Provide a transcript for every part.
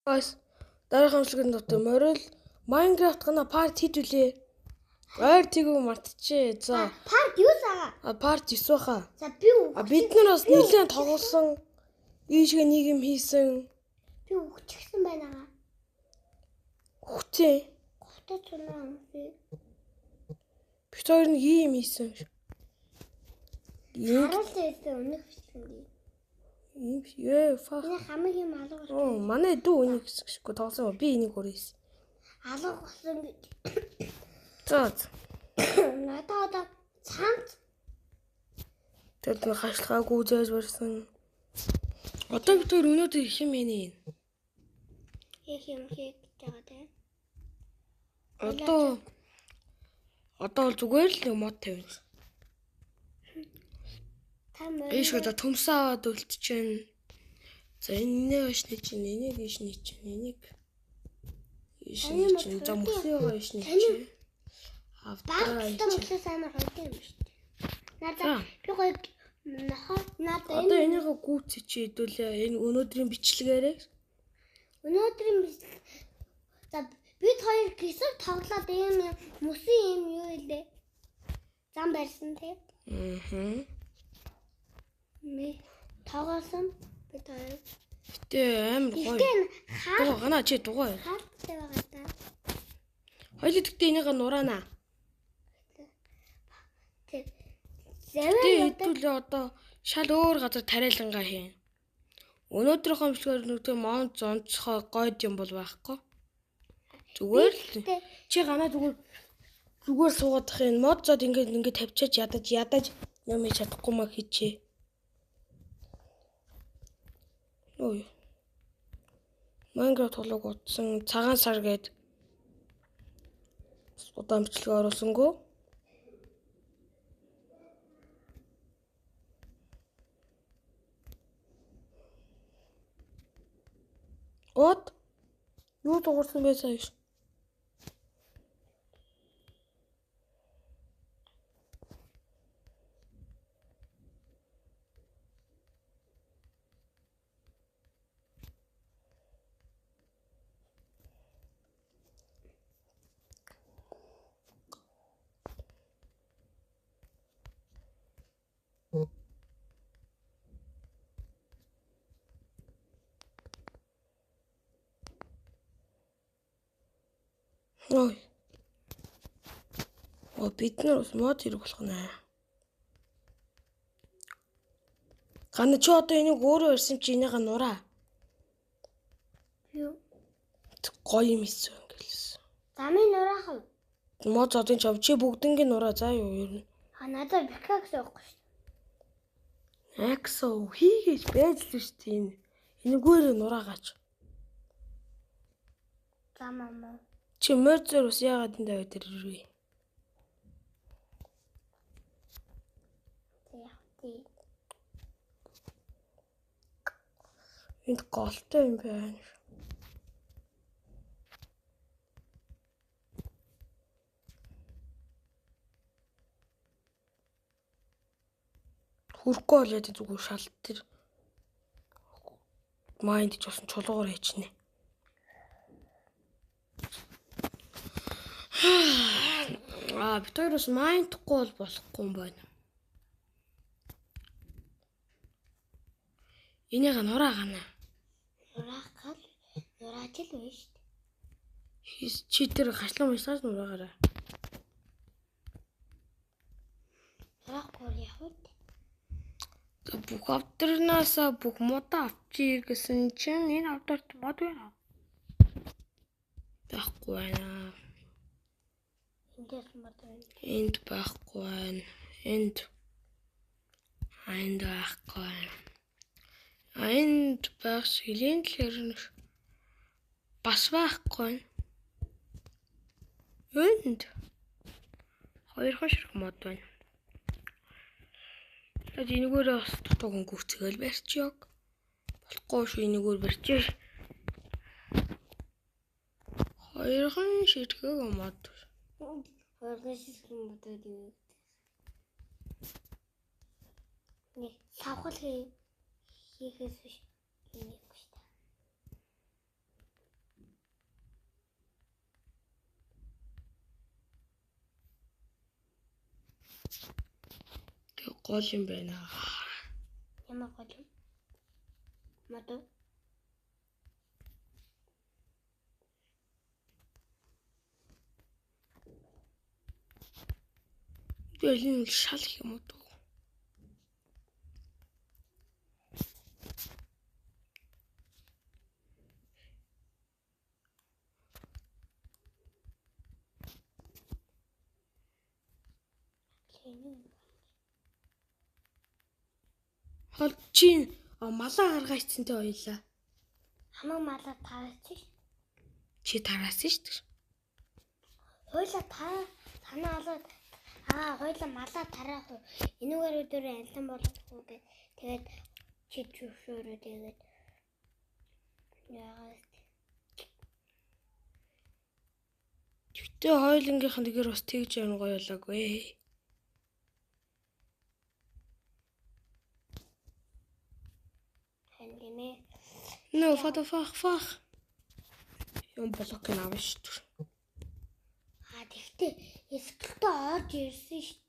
Guys, дараагийн хамслагын дотор морил Minecraft гана part хийдүүлээ. Ойр тгүү мартчихээ. За. Part юу сага? Part 9 баха. За би бид нар бас нэлээд тоглосон. Ийшгээ нэг юм хийсэн. Би өгчихсэн байна. Өгчээ. Готоч унаа. Бид хоёр нэг юм хийсэн. Харуулсан өнөх хийсэн. Фак. Энэ хамгийн алга. Манай дүү үнийг гэсэхгүй тоглосон. Би энийг хүрээсэн. Алга болсон гэж. За. Надад цаанч. Тэд хашлахаагүй зээж барьсан. Одоо бид хоёр өнөөдөр их юм ээ. Их юм хийж байгаа тийм. Одоо бол зүгээр л мод тавина. Ийш одоо төмсөө аваад үлдчихээн. За энэ ошны чинь энийг ийшний чинь энийг ийшний чинь за мөсөөгөө ийшний чинь авдаа мөсөө сайн хойд юм шүү дээ. Надад би гоё надад одоо энийгээ гүйцэж хэдүүлээ. Энэ өнөөдрийн бичлэгээрээ за бид хоёр гисэг тоглоод ийм мөсөн юм юу илээ. Зам барьсан тий. Ми тоглосон бид хоёр. Гэтэ амар гоё. Дугаа гана чи дугаа. Хаатай байгаа та. Хоёул гэдэгт энийгээ нураана. Тэг. Хэдүүлээ одоо шал өөр газар тариалангаа хийн. Өнөөдрийн хомшлогоор нүгтэй монт зонцохоо гойд юм бол байхгүй. Зүгээр л чи гана зүгээр суугаадах юм. Мод зод ингээд тавьчаач ядаж юм чадахгүй маа хийчээ. Ой. Minecraft тоглог утсан цагаан сар гээд удаан бичлэг оруулсангүй. От юу дуурсан бэ сая? Ой. Бид нар бас мод хэрэг болох нэ. Гана чи одоо энийг өөрөө ирсэн чи энийгээ нураа. Юу? Гоё юм хийсэн гэлсэн. Замын нураах уу? Мод зодын чав чи бүгднийг нураа заа юу ер нь. Надад бикакс явахгүй шүү. Аксо хийгээж байж л шүү дээ. Энэгээр нураагаач. За мама. Чи морзор ус яагаад энэ даваа дээр ирвэ? Энд голтой юм байна. Хүрхгүй бол яа зүгээр шалт тэр майнд ч болсон чулуугаар хийчихнэ. Бид хоёр бас майндахгүй бол болохгүй юм байна. Энийг нураагана. Нурааж л байна шүү дээ. Чи тэр хашлан уншаад нураагаарай. Нураахгүй явах. Бүх авторнаасаа бүх модоо авчий гэсэн чинь энэ авторт мод байна. Байхгүй байна. Энд байхгүй байна. Энд байхгүй байна. Энд байх шилийн талэр бас байхгүй. Энд хоёр хошрох мод байна. Тэгэд энэгээр бас дутууг гүцгээл барьчихъя. Болохгүй шүү энэгээр барьчих. Хоёрхан ширхэг мод. Хоёрхан ширхэг модод юу? Нэг савхал хийхээс биш. гол юм байна. Ямар гол юм? Мадуу. Тэгэл энэ шал юм уу? Хол чи малаа гаргаачсан тэ хоёлаа. Хамаг малаа таарч. Чи тараасан шүү дээ. Хойлоо танаа олоод хойлоо малаа тараах. Энүүгээр өдөр альан болохгүй гэ. Тэгээд чи зөвшөөрөө тэгээд яагаад Гэтэ хоёулынгийнхан тэгэр бас тэгж явна гоё болоогүй. хангинэ. No, фах. Юм блок авна шүү дээ. Тэгтээ эсгэлтээ орж ирсэн шүү.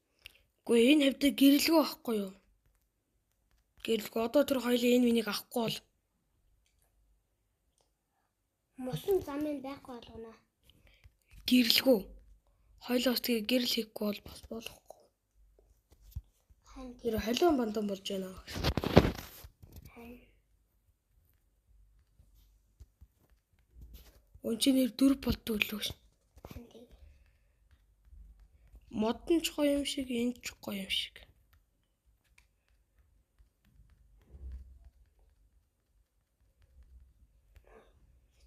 Үгүй энэ хэвдээ гэрэлгүй байхгүй юу? Гэрэлгүй одоо тэр хоёлын энэ минийг авахгүй бол Мосон замын байхгүй болгоно. гэрэлгүй. Хоёлоос тэгээ гэрэл хийхгүй бол бас болохгүй. Тэр холион бандан болж байна. Өнчнэр 4 болдог лөө. Модон ч гоё юм шиг, энэ ч гоё юм шиг.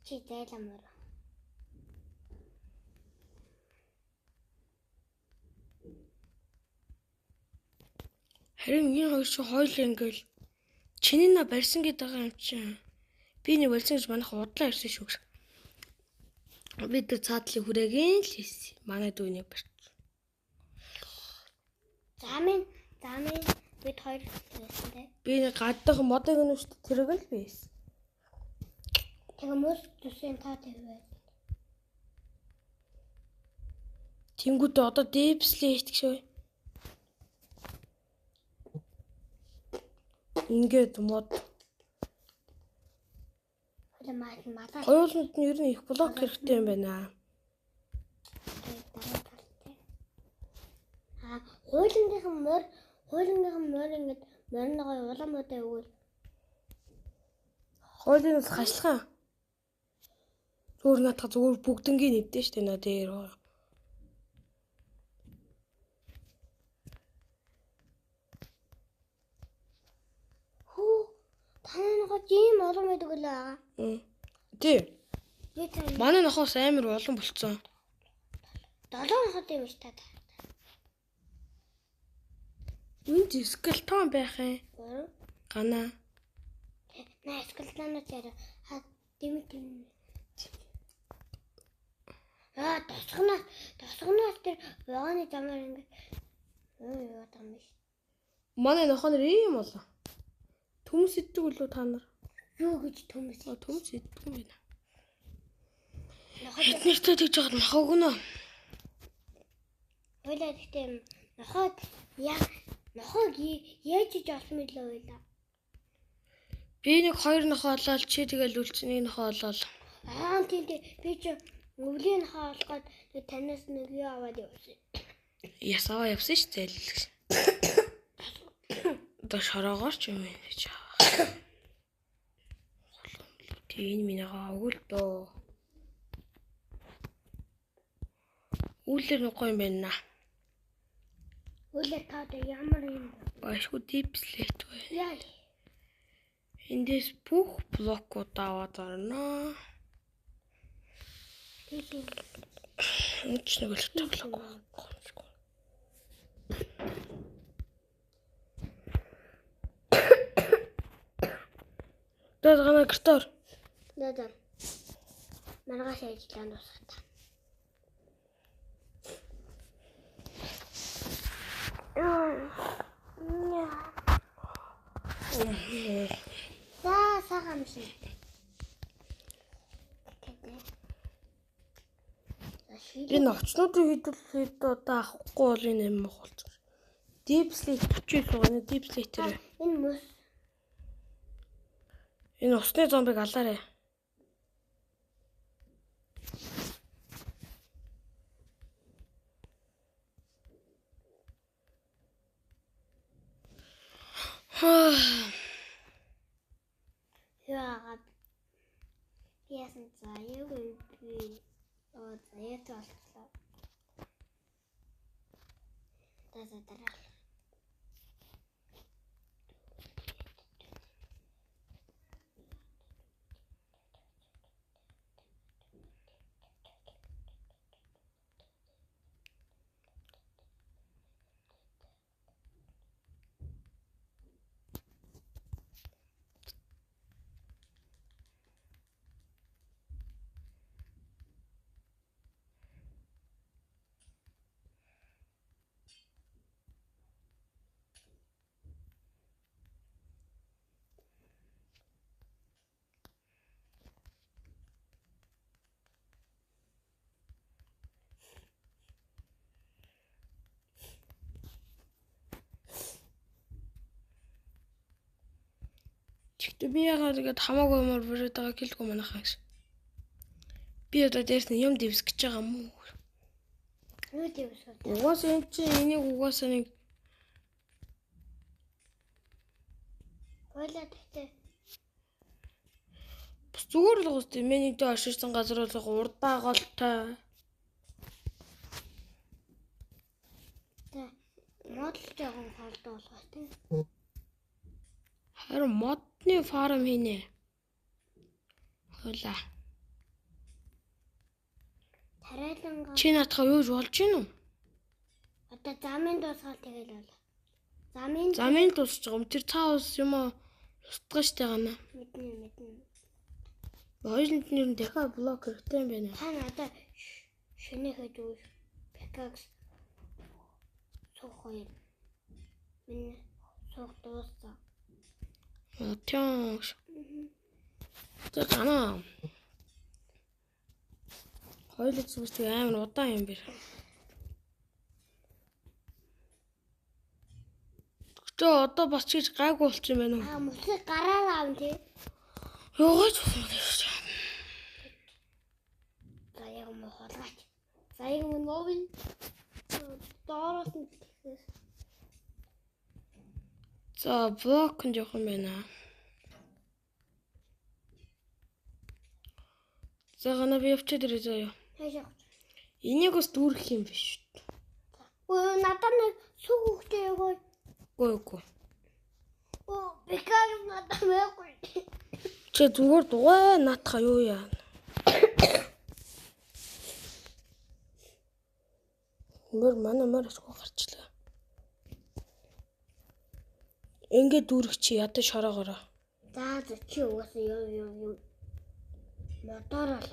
Чи зайламар. Харин энэ хоёр шиг хоёул ингээл чиний на барьсан гэдэг юм чинь. Би нэг барьсан гэж манайх удлаа ирсэн шүү. Бид цаадлын хүрээгийн л хийсэн. Манай дүүнийг барьсан. Замын бид хоёр хийсэн дээ. Би нэг гаддах модыг нүшт тэрэг л бийсэн. Тэгээ мөс төсөө та тавиад. Тэнгүүд одоо дэвслээ хийдэг шүү. Ингээд мод. Хоёуланд нь ер нь их блок хэрэгтэй юм байна. Хуулингийнхан мөр ингээд морногоо уламуудаа өгвөл. Хуулинаас хашлахаа. Зүгээр наатах зүгээр бүгднгийн нэвдэн штэ наа дээр. Танайгаа тийм олон байдаг л байгаа. Тий. Манай нохоос амар олон болцсон. 7 ноход юм ш та. Энд скелтон байх юм. Гана. На скелтоноо дээр дэмэт. Тосгоноос тэр вагоны замаар ингээд яваад байгаа юм биш. Манай нохонор ийм болоо. Төмс иддэг үлээ та нар. Юу гэж төмс? Төмс иддэг юм байна. Эднэртэй тэгж жоод махаг гэнэ. Хойлоо гэхдээ нохоод нохог яаж иж олсон мэлээ хойлоо. Би нэг 2 нохоо олоод чи тэгэл үлцнийг нохоо олоод. Тийм би ч өвлийн нохоо олгоод танаас нэг юу аваад явсан. Ясаа явсан ш зэлж. Одоо шороогоор ч юм яаж. Тийм минийгаа өгөл дөө. Үүлэр нэг гоё юм байна. Үүлэр таад ямар юм бэ? Башгүй дипслет бай. Яа. Эндээс бүх блокууд аваад орно. Тийм. Энд ч нэг л тоглохгүй. Дээд гана гэртээр. Дээд. Маргааш ажиллаад дуусгата. Сахам шиг. Энэ очнуудыг хэдүүлээд одоо авахгүй бол энэ юм болчих. Deep sleep хичээл байгаа. Deep sleep тэр. Энэ мөс. Энэ усны зомбиг алаарэ. Яагаад яасан заяа би заяа толцлоо. Дараал. Тэгтээ би яагаад ингэж хамаагүй юмор бүрээд байгаа гэлгүй манайхаа гэж. Би одоо дээрс нь юм дэвс гэж байгаа юм уу? Юу дэвс вэ? Угаасаа энэ чинь энийг угаасаа нэг Хойлоо тэгтээ. зүгээр л гоостой менийдээ орширсан газар бол урдаа голтой. Тэ модл жоохон холдоо болгоо тий. Харин модны фарм хийнэ. Хойлоо. Тариалангаа. Чи наатахаа юуж болж гин үү? Одоо замын дуусгаал тэгэл бол. Замын дуусч байгаа юм. Тэр цаа ус юм уу? Устгах штэ гана. Мэднэ. Хоёуланд нэр нь дахиад блок хэрэгтэй юм байна. Та надаа шинэхэд үгүй. Пикакс сухой. Минь сух дууссан. Тёш. Тэр гана. Хоёулаа зүгт амар удаан юм бэр. Гэтэ одоо бас чиж гайгүй болчих юм байна уу? Мөсөг гараар аав тий. Яагаад ч юм бэ? Заяа мө хоолгаач. Заяа мө новин. Доороос нь тэгээс. За блок нь жоох юм байна. За гана би явчих дэрээ заяа. Хайшаа. Энийг бас дүүрэх юм биш. Өө надад нэг сүг хөхтэй яваа. Гүйгүй. Оо бикар надад маягүй. Чи зүгээр дугаа наатах юу яа? Манай асгүй гарчлаа. Ингээд дүүрэх чи ядаж шороогоороо. За чи угаасаа юу. Моторол.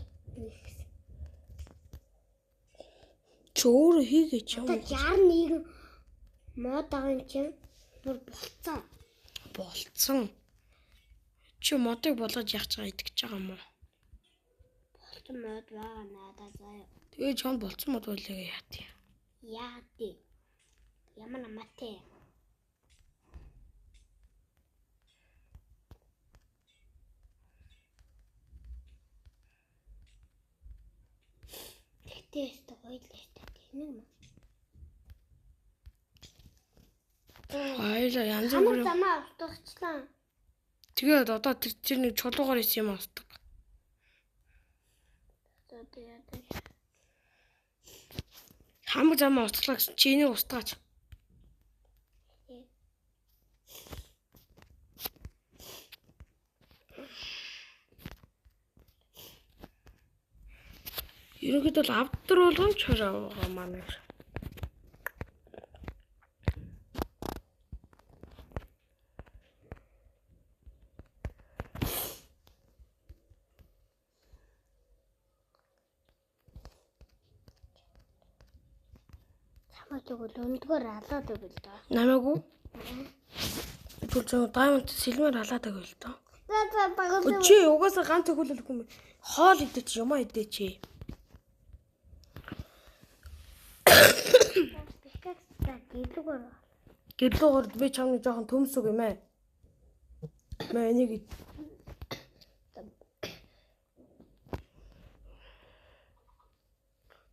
Чи өөрөө хийгээч юм. Одоо 61 мод байгаа юм чинь бүр болцсон. Чи модыг болгож яах гэж байгаа идэж байгаа юм уу? болцсон мод байгаа надад заяа. Тэгээ чон болцсон мод байлаа яа тий. Яа тий. Ямар намаатай. Тест хоёлаа тийм үү? Хоёлаа янз Ямар бүрийн. замаа устгацлаа. Тэгээд одоо тэр нэг чулуугаар ис юм устдаг. Хамаг замаа устглаа гэсэн чи энийг устгаач. Ерөнхийдөө бол авдар болгон чороо байгаа маань. Тэгвэл өндгөр алаад өгөл дөө. Намаагүй. Түл зөө даймонд сэлмээр халаад байгаа л доо. Чи угаасаа ганц өгүүлэл хүм. Хоол идэж юмаа идэж чи. гэрлүүгээр би чамны жоохон төмс үг юм ээ. Мэ энийг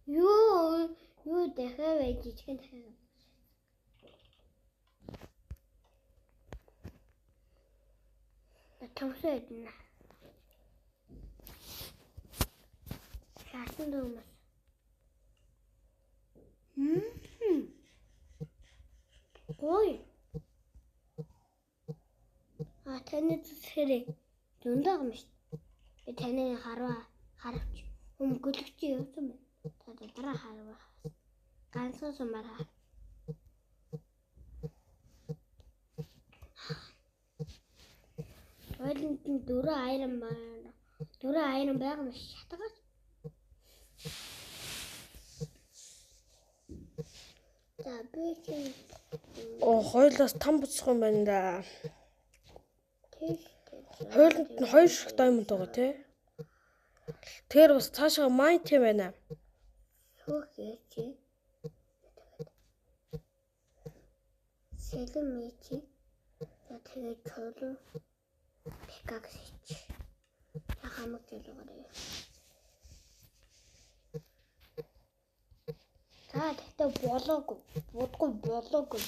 юу дахиад байж жижигэн дахиад. Төвсөө идэнэ. Шаасан дөрмөс. Ой. Таны зүсэрээ зөндөө юм шүү. Би таны харавч өмгөлөгч явсан байна. Та дараа харва. Ганцхан сумараа. Ойлонт нь дөрөв айран байна. Дөрөв айран байгаа юм шатгаад. За би чинь хоёулаас там буцах юм байна да. Хоёуланд нь хоёр шиг даймонд байгаа тий. Тэр бас цаашаа майнт юм байна. Хөөе. Сэлмэчи. Тэгээд чөлөө пикаксич. Яхамаг төлөөрэй. Тэгтээ болоогүй. Будгүй болоогүй.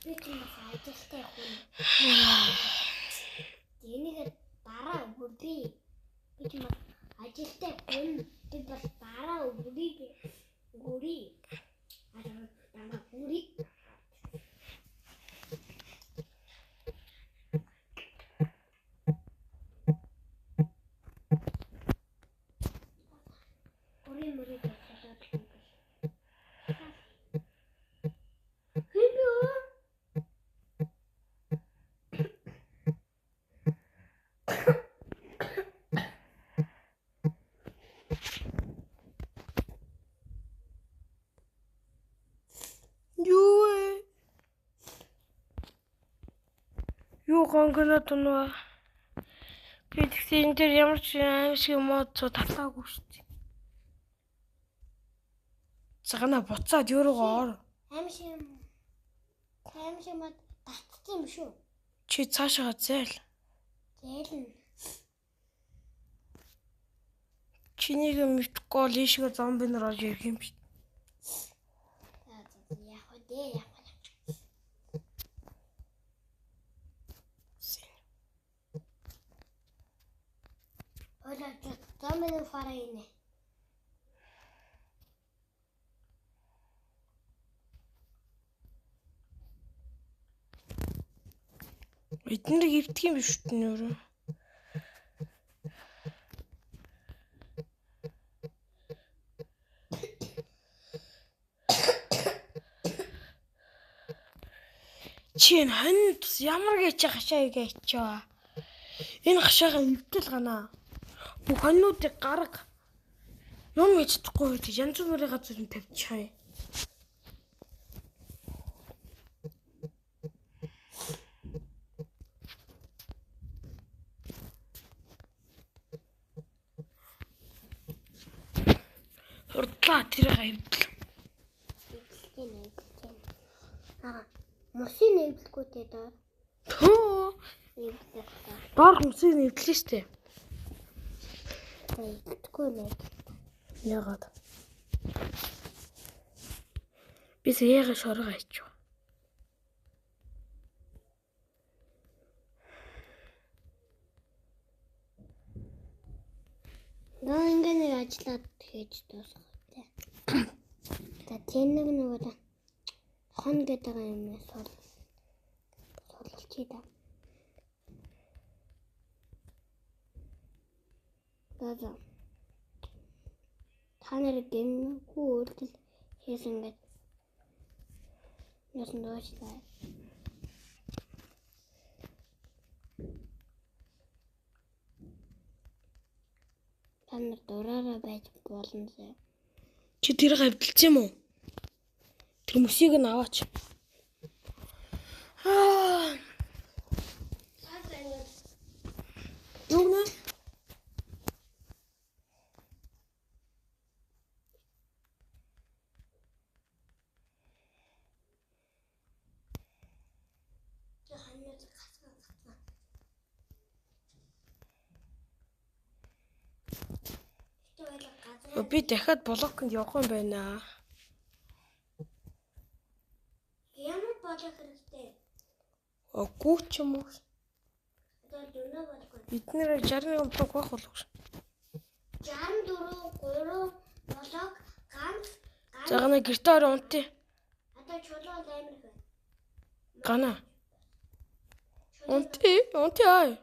Би чинь ажилтай хүн. Энийг дараа өгөөрэй. Би чинь ажилтай хүн. Би бас дараа өгөөрэй. Дараа өгөөрэй. Юу гонгонод нөө. Би тэгсэн энэ дээр ямар ч аимшиг мод татаагүй шүү дээ. Цагана буцаад юу руугаа ор. Аимшиг мод татчих юм шүү. Чи цаашаа зээл. Зээлнэ. Чинийг мэдхгүй л ийшгээ зомби нар орж ирэх юм биш. Яг үү. Олоо зомби фараа инэ. Эднэрийг ивдэх юм биш үү нөрөө. Чин ханд ямар гэж хашаа гээчээ. Энэ хашаага ивдэл ганаа. Бүх хоньнуудыг гарга. Юм гэж чадахгүй үед янз бүрийн газар нь тавьчихъя. Хурдлаа тэрийг ивдэл. Мосын нэвлэхгүй те доо. Төө. Нэвлэх та. Доор хүмүүсийг нэвдлээ штэ. Нэвлэхгүй нэ. Ягаад? Би саяга шороо ачив. Наа ингээ нэг ажиллаад хийж дуусгах те. За тэнэг нөгөө хон гэдэг юм суулчих та. За. Та нарыг гэмгүй үйлдэл хийсэн гэж ясан доочлаа. Та нар дураараа байж болно зэ. Чи тэрийг авдалсан юм уу? Тэр мөсийг нь аваач. Юу нэ? Би дахиад блокнд явах юм байна. Ямар болох хэрэгтэй? Гүү ч юм уу. Одоо дөрөв болгоо. Бид нэр 61 блок байх болов. 64 3 блок ганц За гана гэртээ орой унтъя. одоо чулуу амар их байна. Гана. Унтъя.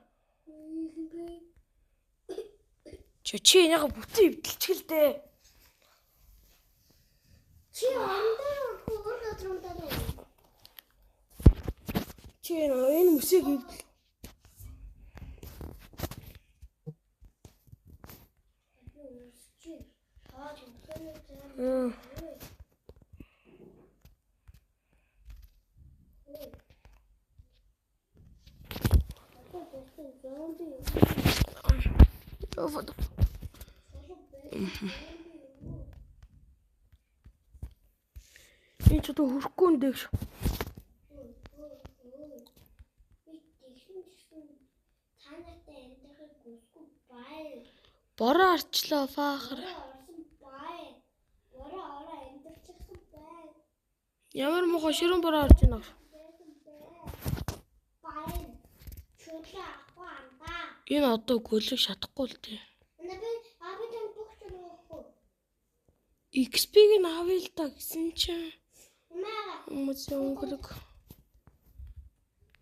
Чи яга бүтэн эвдэлчихэл дээ. Чи ондоо өөр газар унтаад байна. Чи энэ мөсийг эвдэл. Энэ ч одоо хөрөхгүй юм дэгш. Танартай амьдрахыг хүсэхгүй бай. Бороо арчлаа фаахар. Ороо амьдрчихсан бай. Ямар муухай ширүүн бороо орж ийнэ. Бай. Чулуу авахгүй андаа. Энэ одоо гөлөг шатахгүй л дээ. Абидан бүгд өгөхгүй. XP-г нь авъя л та гэсэн чинь. Маа. Хүмүүсийн өнгөлөг.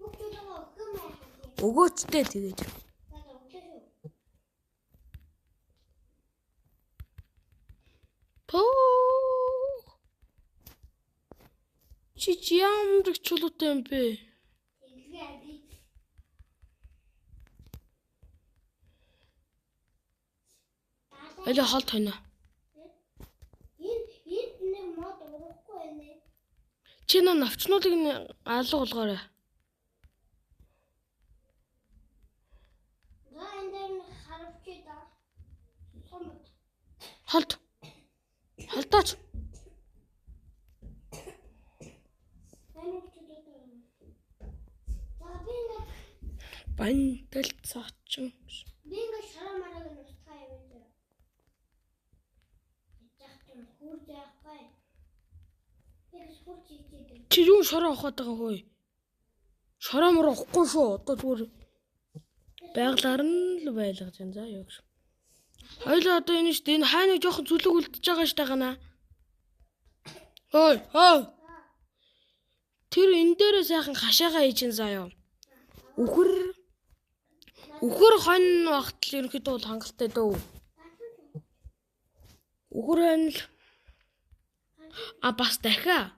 Бүгд өгөх юм аа. Өгөөчтэй тэгээд. Чи ямар их чулуутай юм бэ? Аль хол тань. Энд нэг мод урахгүй байна. Чи навчнуудыг алга болгоорой. За энэ дээр харавчээ да. Сомд. Холд. Холдооч. Бандал цаачин. Би ингээ шараа мараг нь устгаа юм дээр. Ячаахтан хурж яахгүй. Яг хурж ийдээ. Чи юу шороо авах гэдэг хөөе? Шороо мөр авахгүй шүү. Одоо зүгээр байглаар нь л байлгаж байна. За юу гэж. Хоёлоо одоо энэ шүү дээ. Энэ хайныг жоохон зүлэг үлдчихэж байгаа штэ гана. Хөөе. Тэр энэ дээрээ сайхан хашаага хийж ин заяа. Үхэр хонь багтал ерөнхийдөө бол хангалттай дөө. Үхэр хонь л бас дахиа.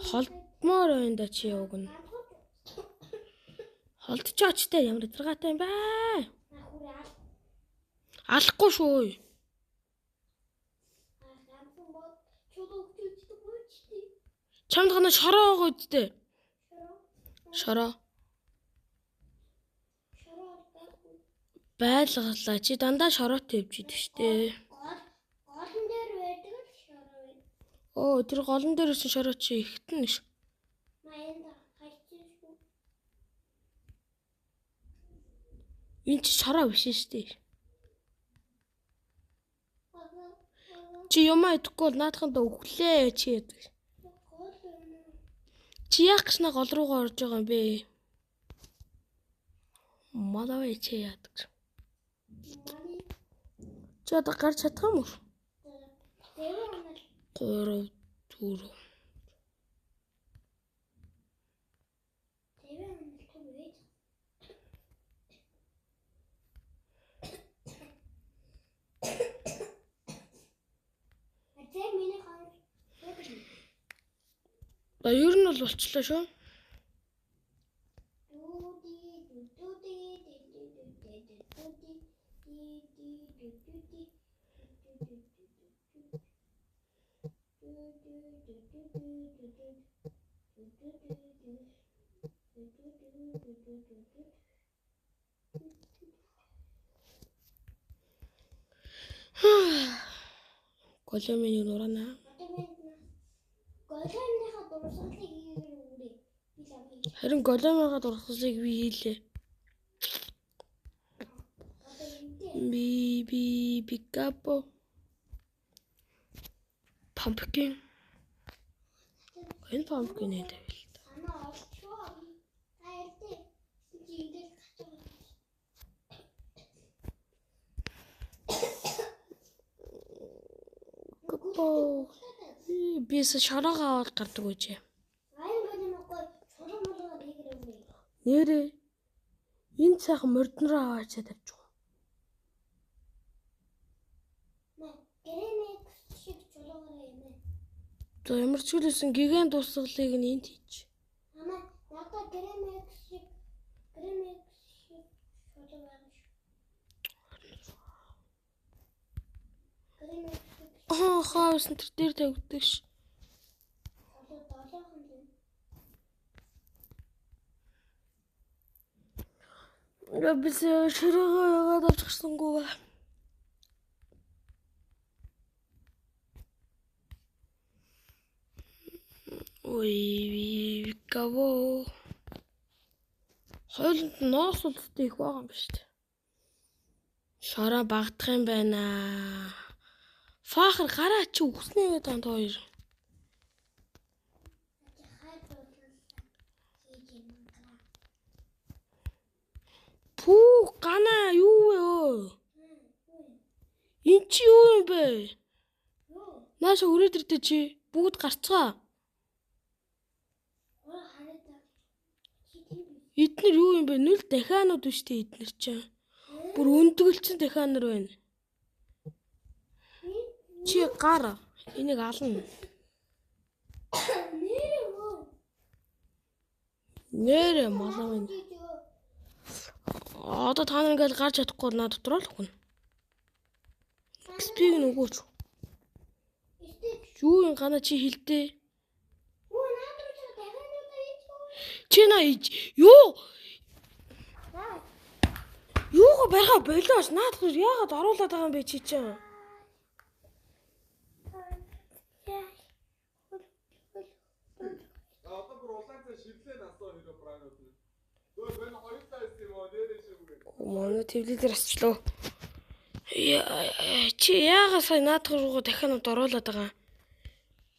Холдмоор байна да чи яваг нь. Холдчихоочтой ямар зэрэгтэй юм бэ? Алахгүй шүү. Чамд гана шороо байгаа үсттэй. Шороо. Байлгалаа. Чи дандаа шороотой явж идэв штэ. Голон дээр байдаг л шороо байна. Оо, тэр голон дээрээс шороо чи ихтэн ш. Маянда хайчих шүү. Энэ чи шороо биш штэ. Чи юмаа идэхгүй бол наадханд өглөө чи яадаг. Чи яах гэж гол руугаа орж байгаа юм бэ? Малавэ чи яадаг. Чи одоо гарч чадах юм уу? 3 4 Ер нь бол болчлоо шүү. Голомын нурана. Голомныхаа дурсгалыг хийгээр өгөрэй. Би Харин големоогоо дурсгалыг би хийлээ. Пикапо. Pumpkin. Энэ pumpkin ээ тавил. Бис шараагаа аваад гардаг үжи. Нэрээ энэ цаахан морднороо аваачаа тавьчих. За ямар ч үлээсэн гигант дурсгалыг нь энд хийч. Хаос энэ дээр тавьдаг ш. Бис ширээгээ яагаад авчихсангүй вэ? Ой, кого? Хойлонд ноос үлдээ их байгаа юм ба шүү дээ. Шороо багдах юм байна. Фахар гараа чи үгснээ танд хоёр. Пүү гана юу вэ? Энд чи юу юм бэ? Нааша өрөөд ирдэ чи бүгд гарцгаа. Эднэр юу юм бэ? Нүл дахианууд биш үү эднэр чинь. Бүр өндгөлцөн дахианар байна. Чи гар энийг ална. Нэрэ малаа минь. Одоо та нар ингээл гарч чадахгүй наа дотроо л өгнө. XP-г нөгөөч. Юу юм гана чи хилдэ? Чи наа юу? Юугаа бариха болоос наад хэр яагаад оруулаад байгаа юм бэ чи чинь? Манай твлэлээр асчлаа. Чи яагаад сая наадах руугаа дахиад оруулаад байгаа?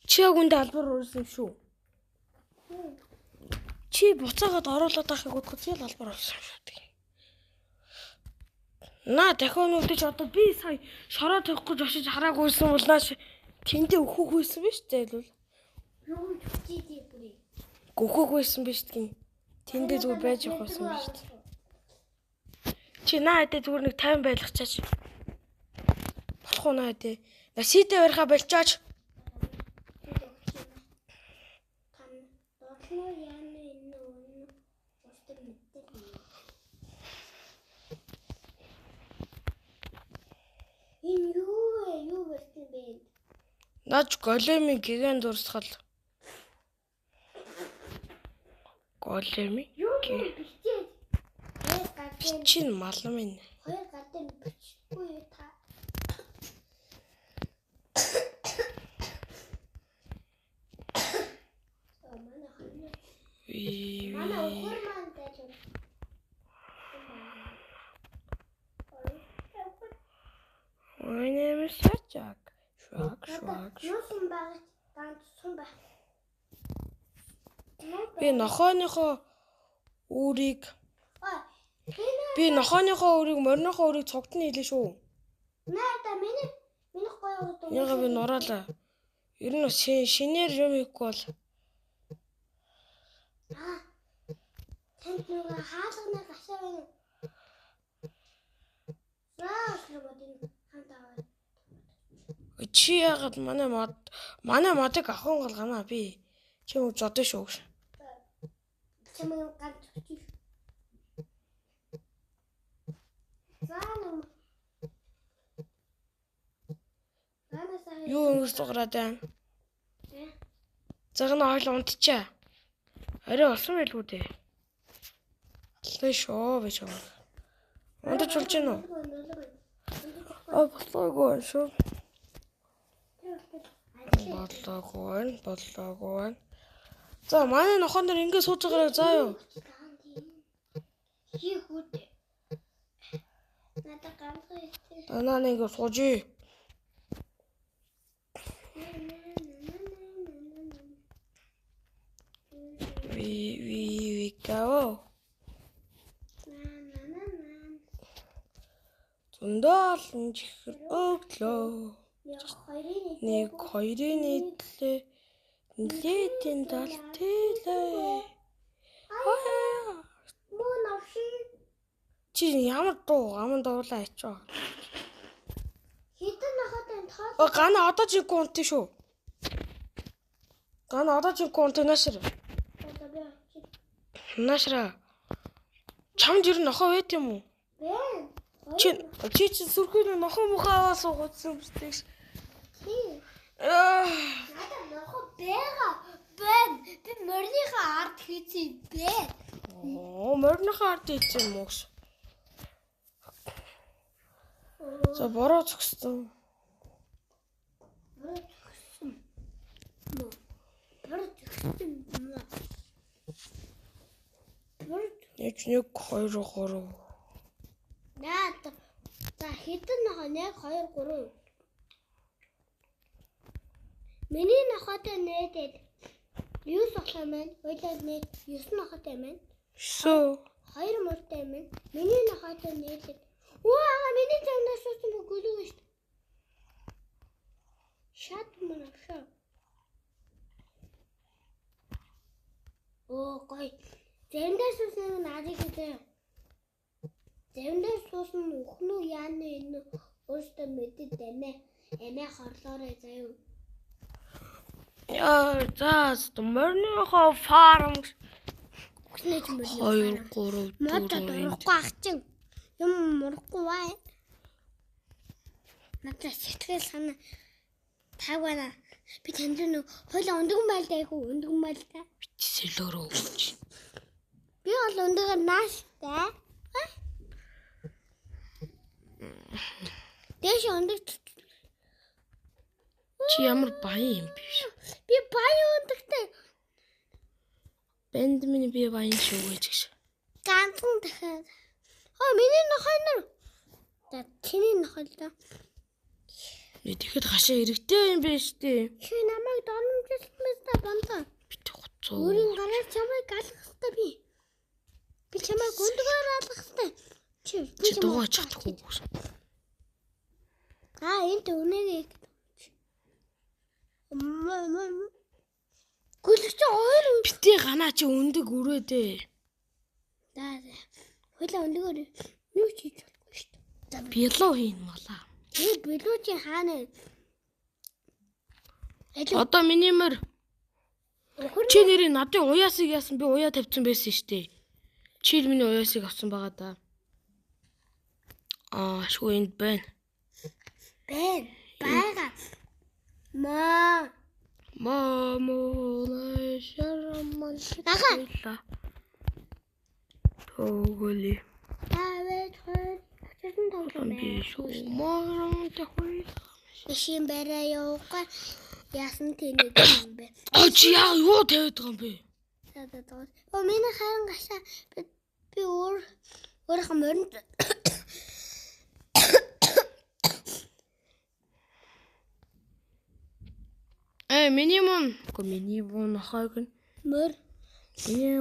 Чи яг үндэ албар уурсан юм шүү. Чи буцаагаад оруулаад байхыг бодоход чи л албар уурсан шүү дээ. Наа дахиад нүдэж одоо би сая шороо тавих гэж очиж хараагүйсэн бол нааш тэндээ өөхөх байсан биз дээ л. Юу чүчээдээ бүрээ. Гөхөх байсан биз дээ. Тэндээ зүгээр байж явах байсан биз дээ. Чи наа хэдэ зүгээр нэг 50 байлгачаач. Болох уу наа хэдэ. Насидэ бариха болчооч. Энэ юу вэ? Юу болсон бэ? Наач големын гигant дурсгал. Големи. Юу бичээ? Чин мал минь. Хоёр гадаа бичихгүй та. Манай өхөр маань дэж. My name is Jack. Shrug. Юусан багт ганц сум баг. Би нохооныхоо үрийг мориныхоо үрийг цогтны хийлээ шүү. Наа миний гоё. Яга би нураалаа. Ер нь шинээр юм хийхгүй бол. Танд нөгөө хаалганы гашаа байна. Чи яагаад манай модыг ахын голганаа би. Чи юу зодсон шүү. Чамайг ганц чи. Юу ингэж дуграад байна? Загнаа хойлоо унтчаа. Арай болсон байлгүй дээ. Алтай шоо байж байгаа. Унтаж болж гин үү? Болоогүй шүү. Болоогүй. За манай нохоо нар ингэ сууж байгаараа заа юу. Хий хүүтэй. Надад ганцхан ихтэй. Танаа нэг суужи. We go. Зөндөл чихэр өглөө. Нэг хоёрын нийтлээ нилээдийн талтэлээ. Мөн авши. Чи ямар дуу аман дуулаа ачаа. Хитэн нахатай таа. Гана одоо чи конт шүү. Гана одоо чи конт нашир. Нашра. Чамд ер нь нохоо байт юм уу? Бэ. Чи сүрхүүний нохоо мухаа суугдсан үстэй. Надад нохоо бэга. Бэн. Би морныхаа ард хийцээ бэ. Морныхаа ард хийцээ юм уу? За бороо зогссон. Нэг 2 3. Наад. За хитэн нохоо 1 2 3. Миний нохоотой нээдээд 9 болох юм байна. Ойлоо нээд 9 нохоотой юм байна. Шүү. 2 мөртэй юм байна. Миний нохоотой нээдээд Уаа, миний цаанаас суусан гүлүү шүү дээ. Шат мөн авшаа. Оо, гой. Зэвэндээс суусан нь ариг гэдэг. Зэвэндээс суусан өхнөө яаны энэ өөртөө мэдэд эмээ. Эмээ хорлоорой заяа. Яа, заас морныхоо фарм. 2 3 4 модод агчин. Юм мурахгүй бай. Надад сэтгэл санаа тавгана. Би танд нэг хойлоо өндгөн байлдаа их өндгөн байлдаа. Битсэлөөрөө өгч. Би бол өндгөр нааштай. Дэш өндгөж. Чи ямар баян юм биш. Би баян өндгтэй. Бэнд минь би баян шүү гэж. Ганцхан дахиад. Миний нохой нар. За чиний нохой л да. Тэгэхэд хашаа хэрэгтэй юм биш үү? Чи намайг дономжлмээс та бантаа. Бит гоцоо. Өөрийн гараар чамайг алах хэрэгтэй би. Би чамайг өндгөр алах хэрэгтэй. Чи дуугаа чадахгүй. Энд үнэгээ. Гүлч хоёр. Битээ ганаа чи өндөг өрөөдөө. За. Хойлоо өндгөр. Юу ч хийж болохгүй шүү дээ. Билүү хийн малаа. Билүү чи хаана? Одоо миний мөр. Чи нэрийн надын уяасыг яасан би уяа тавьсан байсан шүү дээ. Чи миний уяасыг авсан байгаа да. Шүү энд байна. Бэн. Бага. Мамоо шараман шила. Тоголи. Тавэт хой. Хэзээ тоглоом бэ? Би шүү морон тахой. Ишин барай яваа. Яасан тэнэг юм бэ? Чи яа юу тавьд байгаа юм бэ? Миний харан гашаа би өөрийнхөө моринд миний мөн хойг нь мөр миний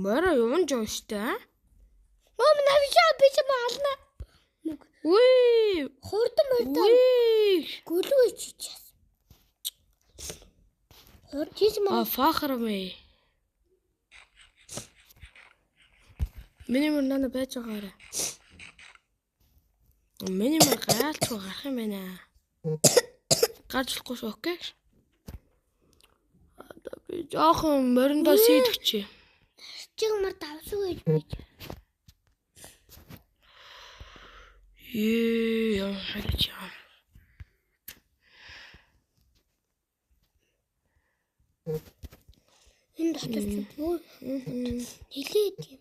мөрөө юун жоштой навчаа би ч маална. Үе Хурдан мөрдөө гүлүү чичээс. Хурдж маа фахармэ. Миний мөр нана байж байгаарай. Миний мөр гаалч гарах юм байна. Гарчлахгүй шүү, окей? Би жоохон мориндоо сийдвчээ. Чиг мар давсгүй гэж. Яа хараач яа. Энэ дотор ч юу хэлээд юм.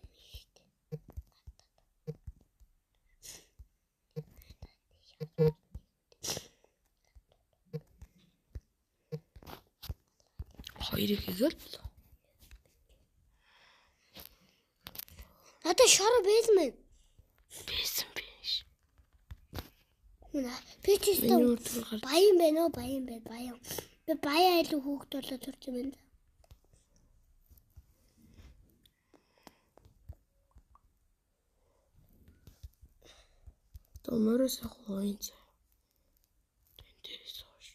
Хоёрыг хийгээл. Одоо шороо байсан мэн. Байсан биш. Би ч гэсэн баян байна уу? Баян байна. Баян. Би баян айлын хүүхд болоод төрж байна. Томороос хооин цаа. Тэндээс хоош.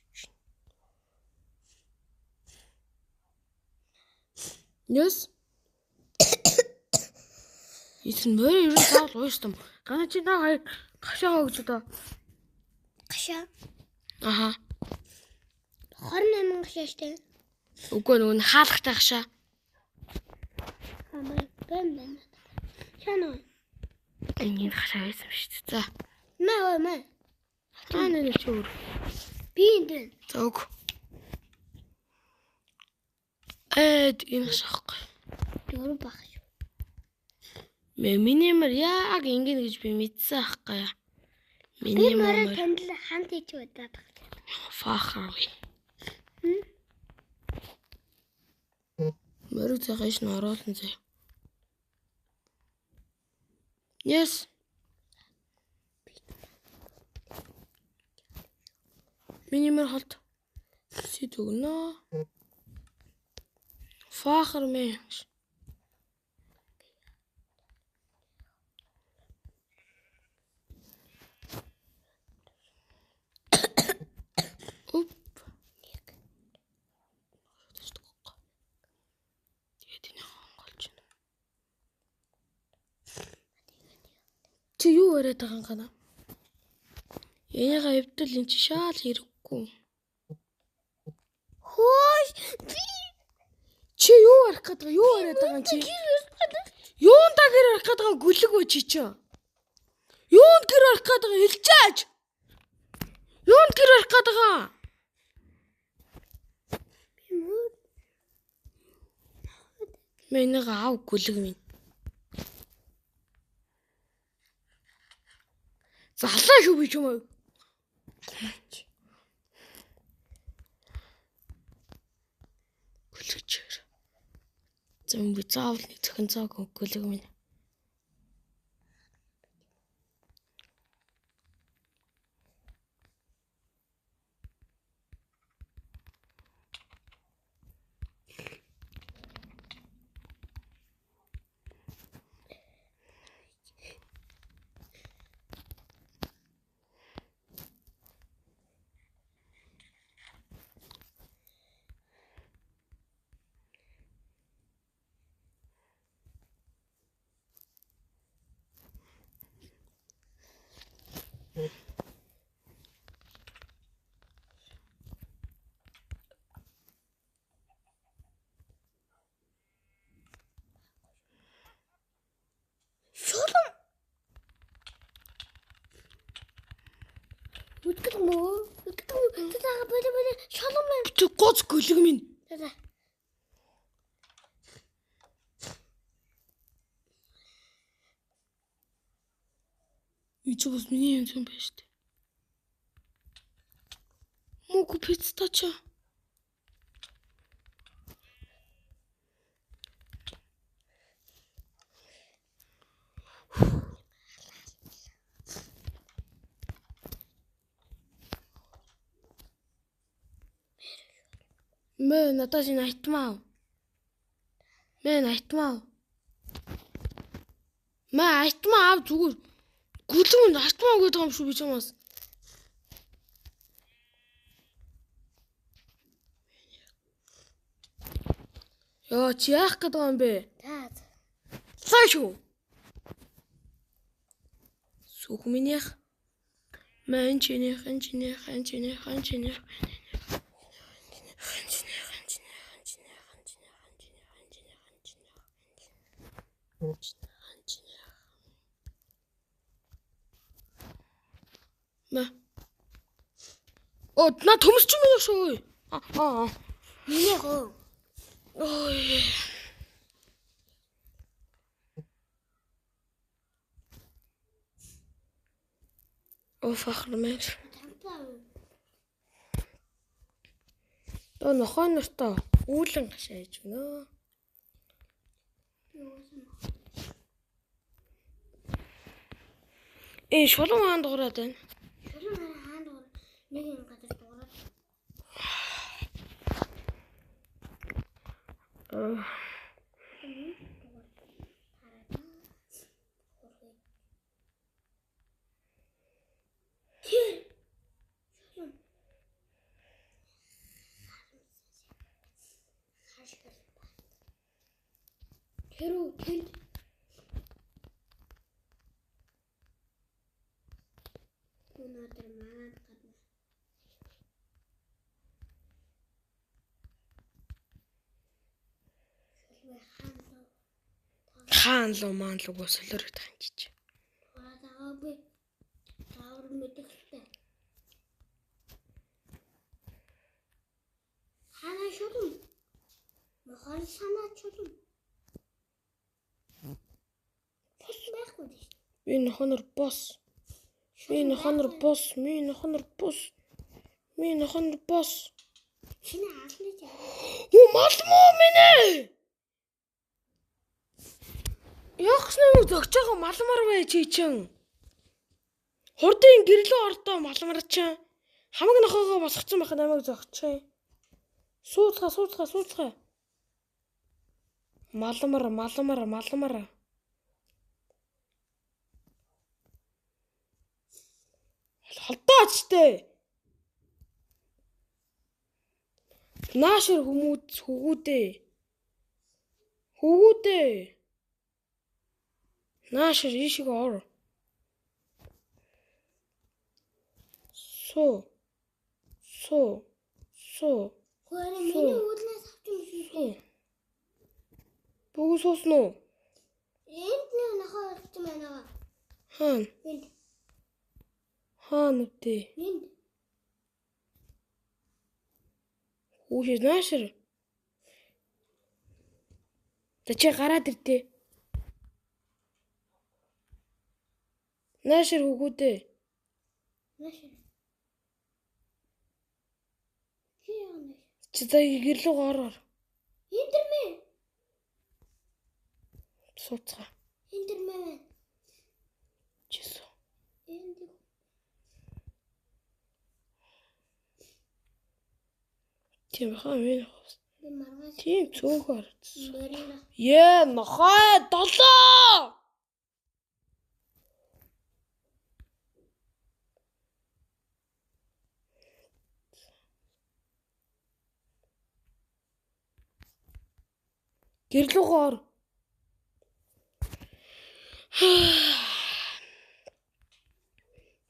Yes. Итэн мөр ер нь заавал уушдам. Ганаа чи наа хоёр гашаа өгч одоо. Гашаа. Аха. 28 гашаа штэ. Үгүй нөгөө хаалгатай гашаа. Бэм. Чанаа. Энийг гашаа байсан шүү дээ. За. Маа. Хаана нэг ч өөр. Би энд байна. Зөг. Энэ шахах. Дөрөв баг шүү. Минимер яг ингэнэ гэж би мэдсэн аахгүй яа. Би мөрөд танд хамт ич удаад байна. Фахарви. Мөрөд цагааш нь оруулсан зэ. Yes. Минимер холт. Сид өгнө. Фахарми. Чи юу яриад байгаа юм гана? Энийгээ эвдэл эн чи шаал хэрэггүй. Хөөш. Чи юу арах гэдэг юу яриад байгаа юм чи? Юунд гэр арах гэдэг гүлэг үү чи чи? Юунд гэр арах гэдэг хэлжээч. Юунд гэр арах гэдэг? Менийг аав гүлэг минь. Залаа шүү би ч юм уу. Гүлэгчээр. Зам би заавал нэг зөвхөн цааг гүлэг минь. Чи гоц гүлэг минь. Ичиг бас миний юм байна шүү дээ. Мөг пиццача. Мэ надад энэ айтмаа. Мэ айтмаа. Мэ айтмаа ав зүгээр. Гүлэн айтмаа гэдэг юм шүү би чамаас. Яа чи яах гэдэг юм бэ? Цаа шүү. Сүх минийх. Мэ энчинийх. Мэ. Оо на төмсч юм яа шүү. Миний гоо. Ой. Фахармэр. То нохой нартай үүлэн гашааж гэнэ. Шулуун хаан дуурайд байна. Шулуун хаан дуурай нэг юм газар дуурайд. Хэрүү тэнд өнөөдөр маань гадна шулуун Хаан луу маан лугоо солиороод ханчиж. аа би таавар мэдрэхтэй. Ханаа шулуун мохор санаа шулуун бос байхгүй дээ. Энэ хонор бос. Минь хонор бос. Шинэ хаалны жаа. Мал муу минь. Ягс нэг зогч байгаа малмар бай чи чин. Хурдын гэрлөө ордоо малмар чин. Хамаг нохоогоо босгоцсон байх намайг зогчээ. Сууцгаа. Малмар. Холдоочтэй. Наашир хөвгүүдээ. Наашир ишиг ор. Суу. Хөөе миний үүлнээс авч юм шүү дээ. Бүгд суусан уу? Энд нэг нохоо орчих байна. Хаана? Энд. Хаана үдээ? Энд. Үгүй наашир. Тэчээ гараад ирдээ. Наашир хөвгүүдээ. Наашир. Чи заа гэрлөө ороор. Интермэ. Сууцгаа. Интермэ. Чисо. Энд. Тийм хаа минь. Би маргаас. Тийм цөөхөр. Мөрөндө. Нохой 7. Гэрлүүгээр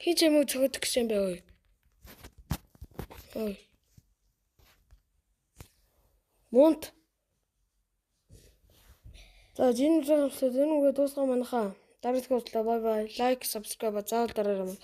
хийж юм уу цогт гэсэн бай ой. Монт. За жин зогсоод энэ үгээ дуусгах манайхаа. Дараагийн удаа бай. Лайк, subscribe заавал дараарай.